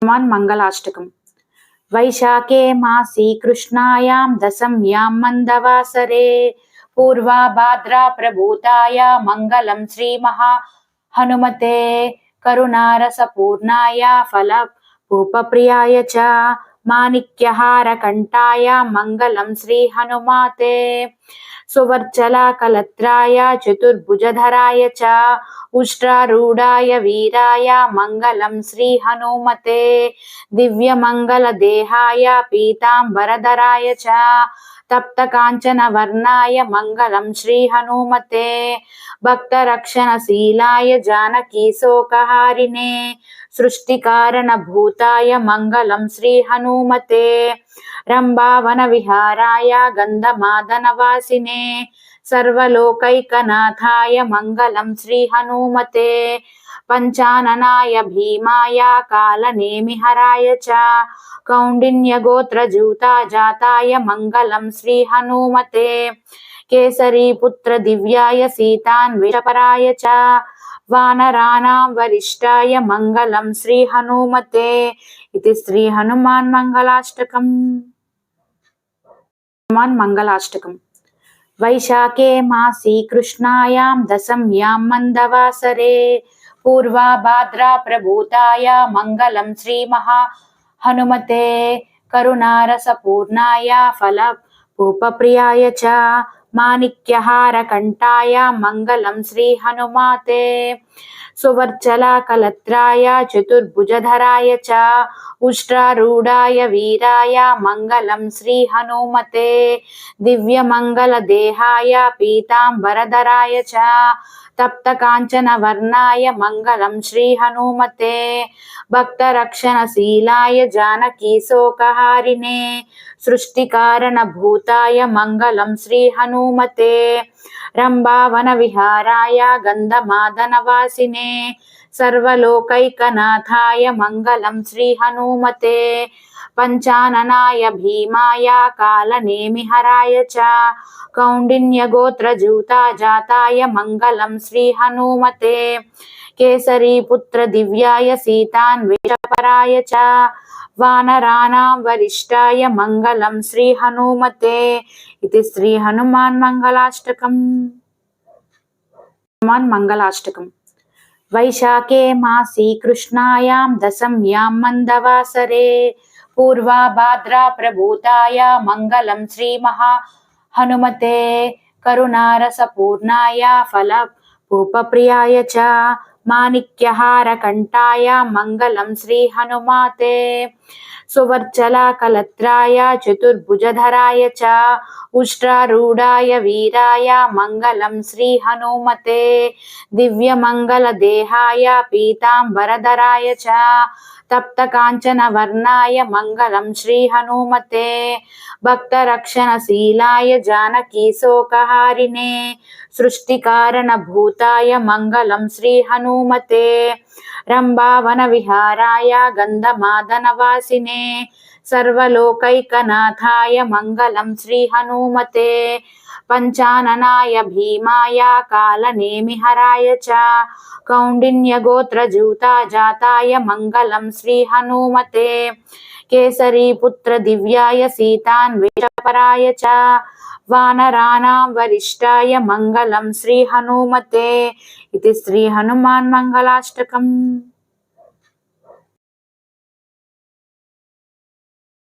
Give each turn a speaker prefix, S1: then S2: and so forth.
S1: हनुमान् मंगलाष्टकम्। वैशाखे मासी कृष्णायां दशम्यां मंदवासरे पूर्वा भाद्रा प्रभूताया मंगलम श्री महा हनुमते करुणारसपूर्णाय फलभूपप्रियाय च माणिक्यहारकण्ठाय मंगलम श्री हनुमाते सुवर्चलाकलत्राय चतुर्भुजधराय च उष्ट्रारूढाय वीराय मंगलम श्री हनुमते दिव्यमंगलदेहाय पीतांबरधराय च तप्तकाञ्चनवर्णाय मंगलम श्री हनुमते भक्तरक्षणशीलाय जानकीशोकहारिणे सृष्टिकारणभूताय मंगलम श्री हनुमते रंभावनविहाराय गन्धमादनवासिने सर्वलोकैकनाथाय मंगलम श्री हनुमते पंचाननाय भीमाय कालनेमिहराय च कौंडिन्यगोत्रजूता जाताय मंगलम श्री हनुमते केसरी पुत्र दिव्याय सीतान्वेषपराय च वानराणां वरिष्ठाय मंगलम श्री हनुमते इति श्री हनुमान् मंगलाष्टकम्। हनुमान् मंगलाष्टकम्। वैशाखे मासी कृष्णायां दशम्यां मंदवासरे पूर्वा भाद्रा प्रभूताय मंगलम श्री महा हनुमते करुणारसपूर्णाय फलभूपप्रियाय च माणिक्यहारकण्ठाय मंगलम श्री हनुमाते सुवर्चलाकलत्राय चतुर्भुजधराय च उष्ट्रारूढाय वीराय मंगलम श्री हनुमते दिव्यमंगलदेहाय पीतांबरधराय च तप्तकाञ्चनवर्णाय मंगलम श्री हनुमते भक्तरक्षणशीलाय जानकीशोकहारिणे सृष्टिकारणभूताय मंगलम श्री हनुमते रंभावनविहाराय गन्धमादनवासिने सर्वलोकैकनाथाय मंगलम श्री हनुमते पंचाननाय भीमाय कालनेमिहराय च कौंडिन्यगोत्रजूता जाताय मंगलम श्री हनुमते केसरी पुत्र दिव्याय सीतान्वेषपराय च वानराणां वरिष्ठाय मंगलम श्री हनुमते इति श्री हनुमान् मंगलाष्टकम्। हनुमान् मंगलाष्टकम्। वैशाखे मासी कृष्णायां दशम्यां मंदवासरे पूर्वा भाद्रा प्रभूताय मंगलम श्री महा हनुमते करुणारसपूर्णाय फलभूपप्रियाय च माणिक्यहारकण्ठाय मंगलम श्री हनुमाते सुवर्चलाकलत्राय चतुर्भुजधराय च उष्ट्रारूढाय वीराय मंगलम श्री हनुमते दिव्यमंगलदेहाय पीतांबरधराय च तप्तकाञ्चनवर्णाय मंगलम श्री हनुमते भक्तरक्षणशीलाय जानकीशोकहारिणे सृष्टिकारणभूताय मंगलम श्री हनुमते रंभावनविहाराय गन्धमादनवासिने सर्वलोकैकनाथाय मंगलम श्री हनुमते पंचाननाय भीमाय कालनेमिहराय च कौंडिन्यगोत्रजूता जाताय मंगलम श्री हनुमते केसरी पुत्र दिव्याय सीतान्वेषपराय च वानराणां वरिष्ठाय मंगलम श्री हनुमते इति श्री हनुमान् मंगलाष्टकम्।